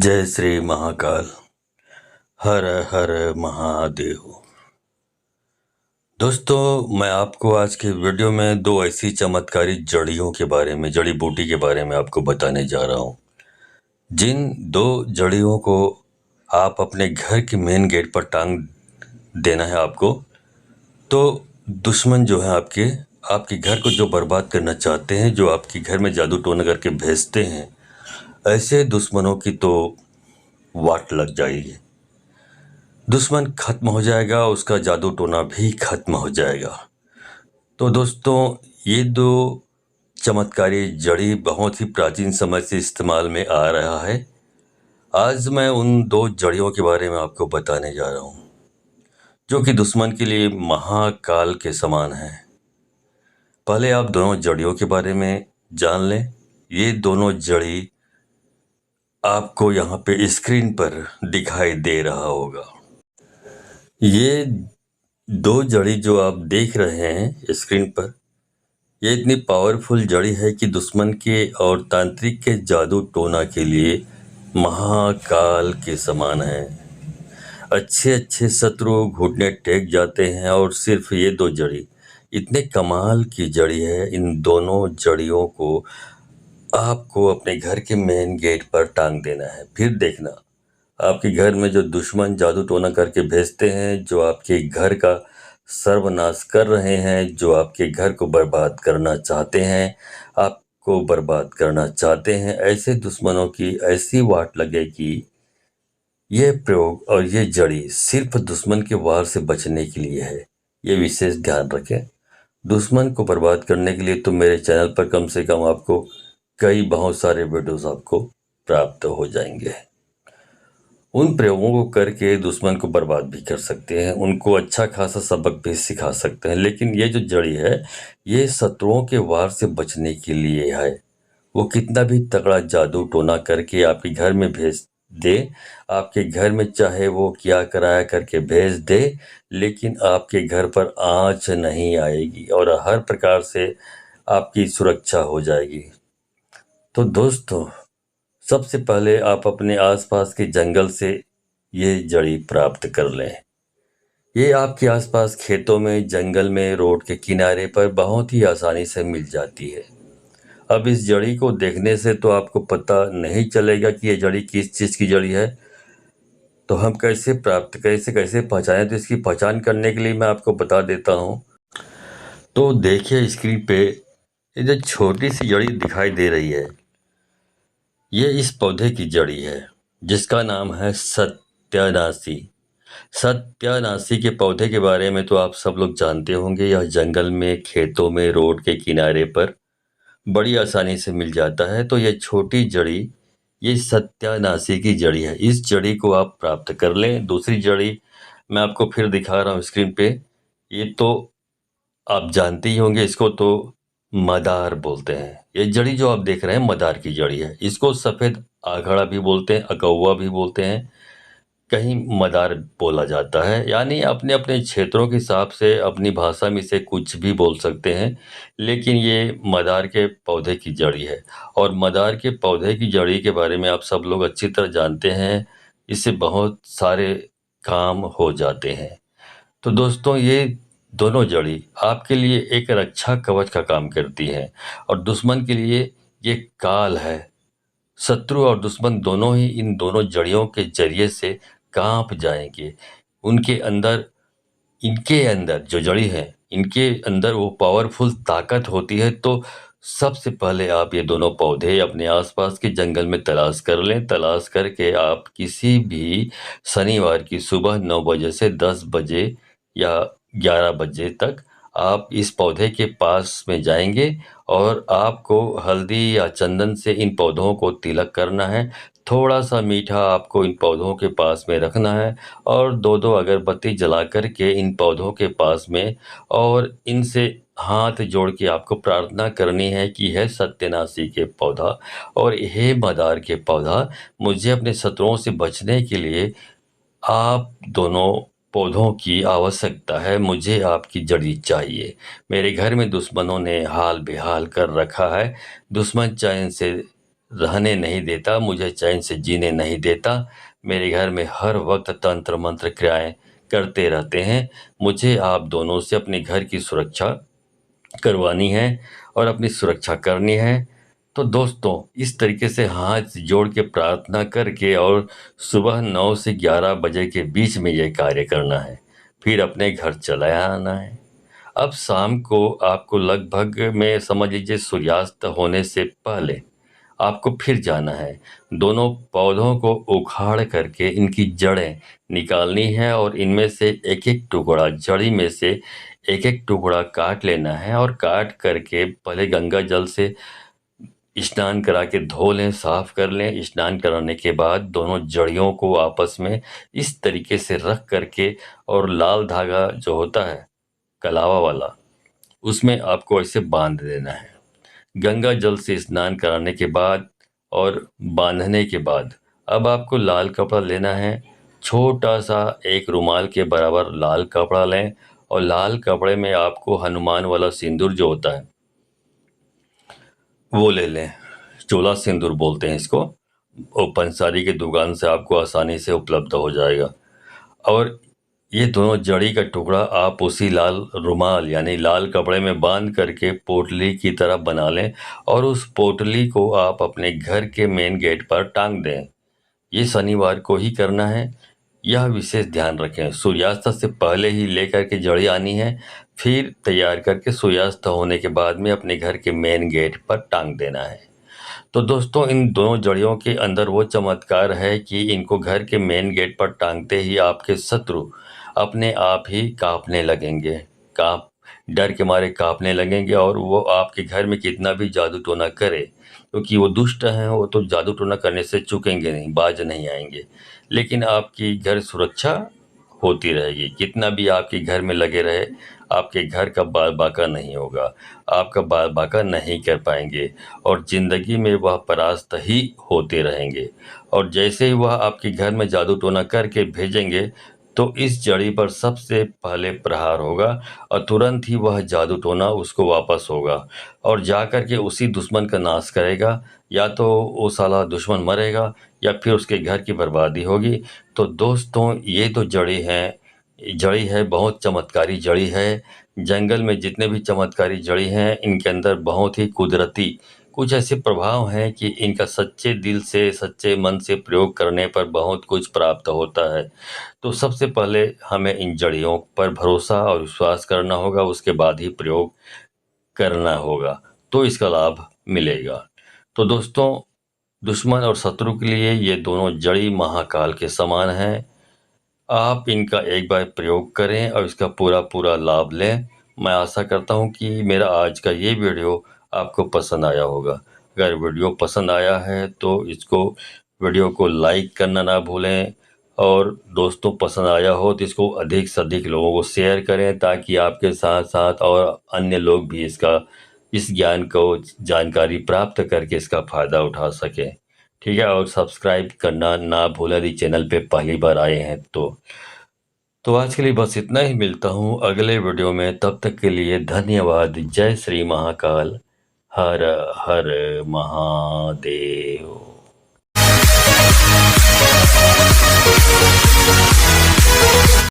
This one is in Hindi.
जय श्री महाकाल। हर हर महादेव। दोस्तों, मैं आपको आज के वीडियो में दो ऐसी चमत्कारी जड़ियों के बारे में, जड़ी बूटी के बारे में आपको बताने जा रहा हूँ। जिन दो जड़ियों को आप अपने घर के मेन गेट पर टांग देना है आपको, तो दुश्मन जो है आपके घर को जो बर्बाद करना चाहते हैं, जो आपके घर में जादू टोना करके भेजते हैं, ऐसे दुश्मनों की तो वाट लग जाएगी। दुश्मन खत्म हो जाएगा, उसका जादू टोना भी खत्म हो जाएगा। तो दोस्तों, ये दो चमत्कारी जड़ी बहुत ही प्राचीन समय से इस्तेमाल में आ रहा है। आज मैं उन दो जड़ियों के बारे में आपको बताने जा रहा हूँ, जो कि दुश्मन के लिए महाकाल के समान है। पहले आप दोनों जड़ियों के बारे में जान लें। ये दोनों जड़ी आपको यहाँ पे स्क्रीन पर दिखाई दे रहा होगा। ये दो जड़ी जो आप देख रहे हैं स्क्रीन पर, ये इतनी पावरफुल जड़ी है कि दुश्मन के और तांत्रिक के जादू टोना के लिए महाकाल के समान है। अच्छे अच्छे शत्रु घुटने टेक जाते हैं, और सिर्फ ये दो जड़ी इतने कमाल की जड़ी है। इन दोनों जड़ियों को आपको अपने घर के मेन गेट पर टांग देना है। फिर देखना, आपके घर में जो दुश्मन जादू टोना करके भेजते हैं, जो आपके घर का सर्वनाश कर रहे हैं, जो आपके घर को बर्बाद करना चाहते हैं, आपको बर्बाद करना चाहते हैं, ऐसे दुश्मनों की ऐसी वाट लगेगी। ये प्रयोग और ये जड़ी सिर्फ दुश्मन के वार से बचने के लिए है। ये विशेष ध्यान रखें। दुश्मन को बर्बाद करने के लिए तो मेरे चैनल पर कम से कम आपको बहुत सारे वीडियोस आपको प्राप्त हो जाएंगे। उन प्रयोगों को करके दुश्मन को बर्बाद भी कर सकते हैं, उनको अच्छा खासा सबक भी सिखा सकते हैं। लेकिन ये जो जड़ी है, ये शत्रुओं के वार से बचने के लिए है। वो कितना भी तगड़ा जादू टोना करके आपके घर में भेज दे, आपके घर में चाहे वो क्या कराया करके भेज दे, लेकिन आपके घर पर आँच नहीं आएगी और हर प्रकार से आपकी सुरक्षा हो जाएगी। तो दोस्तों, सबसे पहले आप अपने आसपास के जंगल से ये जड़ी प्राप्त कर लें। ये आपके आसपास खेतों में, जंगल में, रोड के किनारे पर बहुत ही आसानी से मिल जाती है। अब इस जड़ी को देखने से तो आपको पता नहीं चलेगा कि ये जड़ी किस चीज़ की जड़ी है। तो हम कैसे पहचानें, तो इसकी पहचान करने के लिए मैं आपको बता देता हूँ। तो देखिए स्क्रीन पे, ये जो छोटी सी जड़ी दिखाई दे रही है, ये इस पौधे की जड़ी है, जिसका नाम है सत्यानाशी। सत्यानाशी के पौधे के बारे में तो आप सब लोग जानते होंगे। यह जंगल में, खेतों में, रोड के किनारे पर बड़ी आसानी से मिल जाता है। तो यह छोटी जड़ी, ये सत्यानाशी की जड़ी है। इस जड़ी को आप प्राप्त कर लें। दूसरी जड़ी मैं आपको फिर दिखा रहा हूँ स्क्रीन पे। ये तो आप जानते ही होंगे, इसको तो मदार बोलते हैं। ये जड़ी जो आप देख रहे हैं मदार की जड़ी है। इसको सफ़ेद आघड़ा भी बोलते हैं, अकौवा भी बोलते हैं, कहीं मदार बोला जाता है। यानी अपने अपने क्षेत्रों के हिसाब से अपनी भाषा में इसे कुछ भी बोल सकते हैं, लेकिन ये मदार के पौधे की जड़ी है। और मदार के पौधे की जड़ी के बारे में आप सब लोग अच्छी तरह जानते हैं, इससे बहुत सारे काम हो जाते हैं। तो दोस्तों, ये दोनों जड़ी आपके लिए एक रक्षा कवच का काम करती हैं, और दुश्मन के लिए ये काल है। शत्रु और दुश्मन दोनों ही इन दोनों जड़ियों के जरिए से कांप जाएंगे। इनके अंदर जो जड़ी है, इनके अंदर वो पावरफुल ताकत होती है। तो सबसे पहले आप ये दोनों पौधे अपने आसपास के जंगल में तलाश कर लें। तलाश करके आप किसी भी शनिवार की सुबह 9 बजे से 10 बजे या 11 बजे तक आप इस पौधे के पास में जाएंगे, और आपको हल्दी या चंदन से इन पौधों को तिलक करना है। थोड़ा सा मीठा आपको इन पौधों के पास में रखना है, और दो दो अगरबत्ती जला कर के इन पौधों के पास में, और इनसे हाथ जोड़ के आपको प्रार्थना करनी है कि हे सत्यानाशी के पौधा और हे मदार के पौधा, मुझे अपने शत्रुओं से बचने के लिए आप दोनों पौधों की आवश्यकता है। मुझे आपकी जड़ी चाहिए। मेरे घर में दुश्मनों ने हाल बेहाल कर रखा है। दुश्मन चैन से रहने नहीं देता, मुझे चैन से जीने नहीं देता। मेरे घर में हर वक्त तंत्र मंत्र क्रियाएं करते रहते हैं। मुझे आप दोनों से अपने घर की सुरक्षा करवानी है और अपनी सुरक्षा करनी है। तो दोस्तों, इस तरीके से हाथ जोड़ के प्रार्थना करके और सुबह 9 से 11 बजे के बीच में ये कार्य करना है। फिर अपने घर चला आना है। अब शाम को आपको लगभग में समझ लीजिए सूर्यास्त होने से पहले आपको फिर जाना है। दोनों पौधों को उखाड़ करके इनकी जड़ें निकालनी है और इनमें से एक-एक टुकड़ा, जड़ी में से एक-एक टुकड़ा काट लेना है और काट करके पहले गंगा जल से स्नान करा के धो लें, साफ कर लें। स्नान कराने के बाद दोनों जड़ियों को आपस में इस तरीके से रख करके और लाल धागा जो होता है, कलावा वाला, उसमें आपको ऐसे बांध देना है। गंगा जल से स्नान कराने के बाद और बांधने के बाद अब आपको लाल कपड़ा लेना है। छोटा सा एक रुमाल के बराबर लाल कपड़ा लें और लाल कपड़े में आपको हनुमान वाला सिंदूर जो होता है वो ले लें। चोला सिंदूर बोलते हैं इसको। वो पंसारी की दुकान से आपको आसानी से उपलब्ध हो जाएगा। और ये दोनों जड़ी का टुकड़ा आप उसी लाल रुमाल यानी लाल कपड़े में बांध करके पोटली की तरह बना लें और उस पोटली को आप अपने घर के मेन गेट पर टांग दें। ये शनिवार को ही करना है। यह विशेष ध्यान रखें, सूर्यास्त से पहले ही लेकर के जड़ी आनी है, फिर तैयार करके सूर्यास्त होने के बाद में अपने घर के मेन गेट पर टांग देना है। तो दोस्तों, इन दोनों जड़ियों के अंदर वो चमत्कार है कि इनको घर के मेन गेट पर टांगते ही आपके शत्रु अपने आप ही कांपने लगेंगे। कांप डर के मारे कांपने लगेंगे और वो आपके घर में कितना भी जादू टोना करे, क्योंकि वो दुष्ट हैं, वो तो जादू टोना करने से चूकेंगे नहीं, बाज नहीं आएंगे। लेकिन आपकी घर सुरक्षा होती रहेगी। कितना भी आपके घर में लगे रहे, आपके घर का बाल बाका नहीं होगा, आपका बाल बाका नहीं कर पाएंगे और ज़िंदगी में वह परास्त ही होते रहेंगे। और जैसे ही वह आपके घर में जादू टोना करके भेजेंगे, तो इस जड़ी पर सबसे पहले प्रहार होगा और तुरंत ही वह जादू टोना उसको वापस होगा और जाकर के उसी दुश्मन का नाश करेगा। या तो वो साला दुश्मन मरेगा या फिर उसके घर की बर्बादी होगी। तो दोस्तों, ये तो जड़ी है, बहुत चमत्कारी जड़ी है। जंगल में जितने भी चमत्कारी जड़ी हैं, इनके अंदर बहुत ही कुदरती कुछ ऐसे प्रभाव हैं कि इनका सच्चे दिल से, सच्चे मन से प्रयोग करने पर बहुत कुछ प्राप्त होता है। तो सबसे पहले हमें इन जड़ियों पर भरोसा और विश्वास करना होगा, उसके बाद ही प्रयोग करना होगा, तो इसका लाभ मिलेगा। तो दोस्तों, दुश्मन और शत्रु के लिए ये दोनों जड़ी महाकाल के समान हैं। आप इनका एक बार प्रयोग करें और इसका पूरा लाभ लें। मैं आशा करता हूँ कि मेरा आज का ये वीडियो आपको पसंद आया होगा। अगर वीडियो पसंद आया है तो वीडियो को लाइक करना ना भूलें और दोस्तों पसंद आया हो तो इसको अधिक से अधिक लोगों को शेयर करें, ताकि आपके साथ साथ और अन्य लोग भी इस ज्ञान को जानकारी प्राप्त करके इसका फ़ायदा उठा सकें। ठीक है, और सब्सक्राइब करना ना भूलें यदि चैनल पे पहली बार आए हैं तो आज के लिए बस इतना ही। मिलता हूँ अगले वीडियो में, तब तक के लिए धन्यवाद। जय श्री महाकाल। हर हर महादेव।